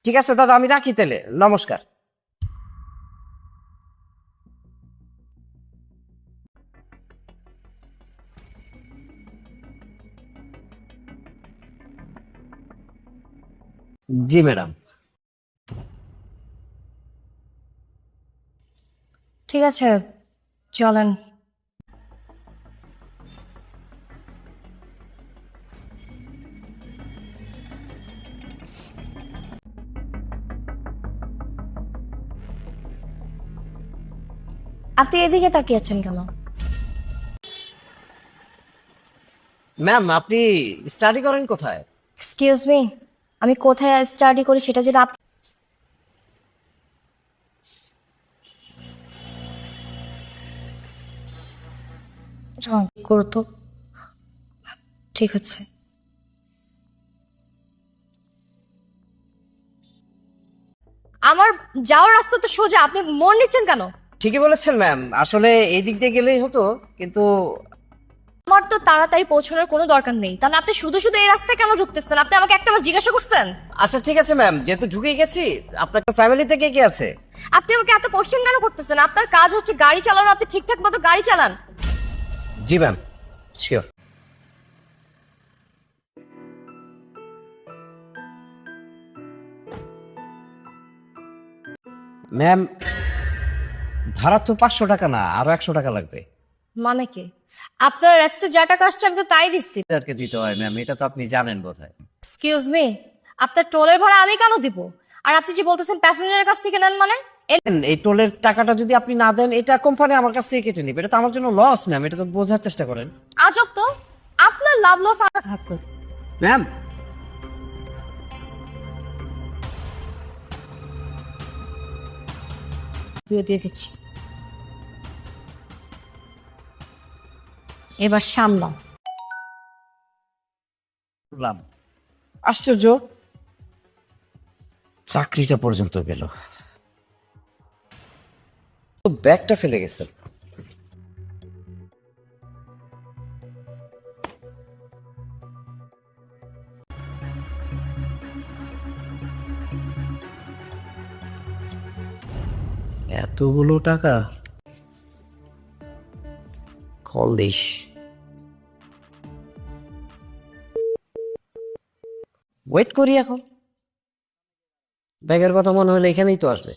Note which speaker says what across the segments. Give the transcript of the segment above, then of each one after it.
Speaker 1: ঠিক আছে দাদা, আমি রাখি তাহলে, নমস্কার। জি ম্যাডাম।
Speaker 2: ঠিক আছে, চলেন। আপনি এদিকে তাকিয়েছেন কেন?
Speaker 1: ম্যাম, আপনি স্টাডি করেন কোথায়?
Speaker 2: এক্সকিউজ মি, আমি কোথায় স্টাডি করি সেটা যেটা করতো। ঠিক আছে। আমার যাওয়ার রাস্তা তো সোজা, আপনি মন নিচ্ছেন কেন?
Speaker 1: ঠিকই বলেছেন ম্যাম, আসলে এই দিক দিয়ে গেলেই হতো, কিন্তু
Speaker 2: আমার তো তাড়াতাড়ি পৌঁছানোর কোনো দরকার নেই, তাহলে আপনি শুধু শুধু এই রাস্তায় কেন ঢুকতেছেন? আপনি আমাকে একটাবার জিজ্ঞাসা করছেন?
Speaker 1: আচ্ছা ঠিক আছে ম্যাম, যেহেতু ঢুকে গেছি, আপনার ফ্যামিলিতে কে কে আছে?
Speaker 2: আপনি আমাকে এত কোশ্চেন কেন করতেছেন? আপনার কাজ হচ্ছে গাড়ি চালানো, আপনি ঠিকঠাক মতো গাড়ি চালান।
Speaker 1: জি ম্যাম, শিওর। ম্যাম, ভাড়া তো 500 টাকা না, আরো 100 টাকা লাগবে।
Speaker 2: মানে কি? আপনার রাস্তায় যা টাকা আসছে আমি তো তাই দিচ্ছি।
Speaker 1: আর কে দিতে হয় ম্যাম, এটা তো আপনি জানেন বোধহয়।
Speaker 2: এক্সকিউজ মি, আপনার টোলের ভাড়া আমি কেন দিব? আর আপনি যে বলতেছেন প্যাসেঞ্জারের কাছ থেকে নেন, মানে
Speaker 1: এই টোলের টাকাটা যদি আপনি না দেন, এটা কোম্পানি আমার কাছ থেকে কেটে নেবে, এটা তো আমার জন্য লস ম্যাম, এটা তো বোঝার চেষ্টা করেন।
Speaker 2: আজব তো, আপনার লাভ লস আলাদা থাকতো।
Speaker 1: ম্যাম,
Speaker 2: দিয়ে দিচ্ছি, এবার সামলাম।
Speaker 1: বললাম আশ্চর্য, চাকরিটা পর্যন্ত গেল, তো ব্যাগটা ফেলে গেছে। এতগুলো টাকা, কল দিস। ওয়েট করি এখন, ব্যাগের কথা মনে হলে এখানেই তো আসবে।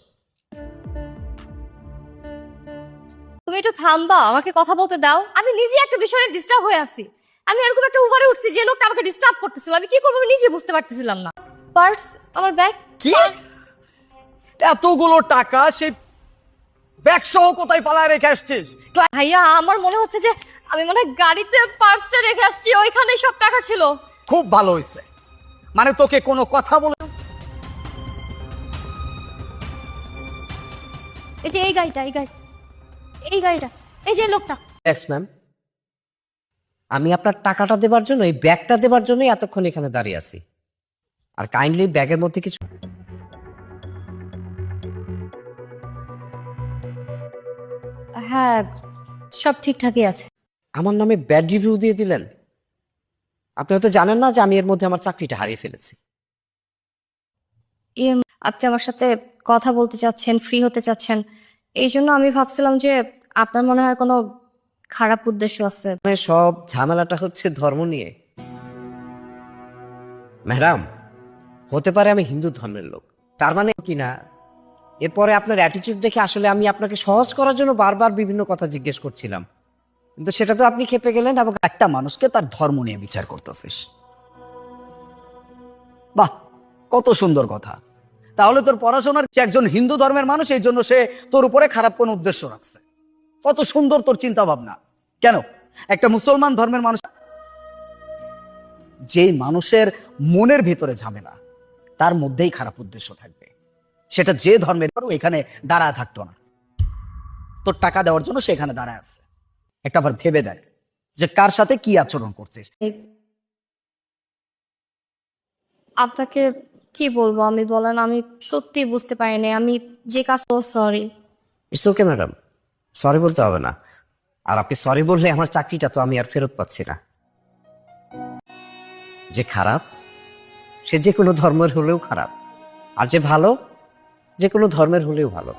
Speaker 2: তুমি একটু থামবা, আমাকে কথা বলতে দাও। আমি নিজে একটা বিষয়ে ডিস্টার্ব হয়ে আছি। আমি এরকম একটা উবারে উঠছি, যে লোকটা আমাকে ডিস্টার্ব করতেছিল, আমি কি করবো আমি নিজে বুঝতে পারতেছিলাম না। পার্স, আমার ব্যাগ।
Speaker 3: কি এতগুলো টাকা সেই ব্যাগ সহ কোথায় পালায় রেখে আসছিস?
Speaker 2: ভাইয়া, আমার মনে হচ্ছে যে আমি মানে গাড়িতে পার্সটা রেখে আসছি, ওইখানে সব টাকা ছিল।
Speaker 3: খুব ভালো হয়েছে, মানে তোকে কোনো কথা বলে
Speaker 2: এই যে এই গাড়িটা, এই গাড়িটা, এই যে এই লোকটা।
Speaker 1: এক্স ম্যাম, আমি আপনার টাকাটা দেবার জন্য, এই ব্যাগটা দেবার জন্যই এতক্ষণ এখানে দাঁড়িয়ে আছি। আর কাইন্ডলি ব্যাগের মধ্যে কিছু,
Speaker 2: হ্যাঁ, সব ঠিকঠাকই আছে।
Speaker 1: আমার নামে ব্যাড রিভিউ দিয়ে দিলেন। আপনি হয়তো জানেন না যে আমি এর মধ্যে আমার চাকরিটা হারিয়ে ফেলেছি।
Speaker 2: আপনি আমার সাথে কথা বলতে চাচ্ছেন, ফ্রি হতে চাচ্ছেন, এই জন্য আমি ভাবছিলাম যে আপনার মনে হয় কোনো খারাপ উদ্দেশ্য আছে।
Speaker 1: মানে সব ঝামেলাটা হচ্ছে ধর্ম নিয়ে। ম্যাডাম, হতে পারে আমি হিন্দু ধর্মের লোক, তার মানে কি না এরপরে আপনার অ্যাটিটিউড দেখে আসলে আমি আপনাকে সহজ করার জন্য বারবার বিভিন্ন কথা জিজ্ঞেস করছিলাম, কিন্তু সেটা তো আপনি খেপে গেলেন এবং
Speaker 3: একটা মানুষকে তার ধর্ম নিয়ে বিচার করতেছিস। বাহ, কত সুন্দর কথা। তাহলে তোর পড়াশোনার সে একজন হিন্দু ধর্মের মানুষ, এই জন্য সে তোর উপরে খারাপ কোন উদ্দেশ্য রাখছে। কত সুন্দর তোর চিন্তা ভাবনা। কেন একটা মুসলমান ধর্মের মানুষ, যেই মানুষের মনের ভিতরে ঝামেলা, তার মধ্যেই খারাপ উদ্দেশ্য থাকবে, সেটা যে ধর্মের এখানে দাঁড়ায় থাকতো না। তোর টাকা দেওয়ার জন্য সে এখানে দাঁড়ায় আছে। একটা বার ভেবে দেখ যে কার সাথে কি আচরণ করছিস।
Speaker 2: আপনাকে কি বলবো আমি, বলেন, আমি সত্যি বুঝতে পারিনি আমি যে কাজ। Sorry.
Speaker 1: It's okay madam, sorry বলতে হবে না। আর আপনি সরি বললে আমার চাকরিটা তো আমি আর ফেরত পাচ্ছি না। যে খারাপ, সে যে কোনো ধর্মের হলেও খারাপ, আর যে ভালো, যে কোনো ধর্মের হলেও ভালো।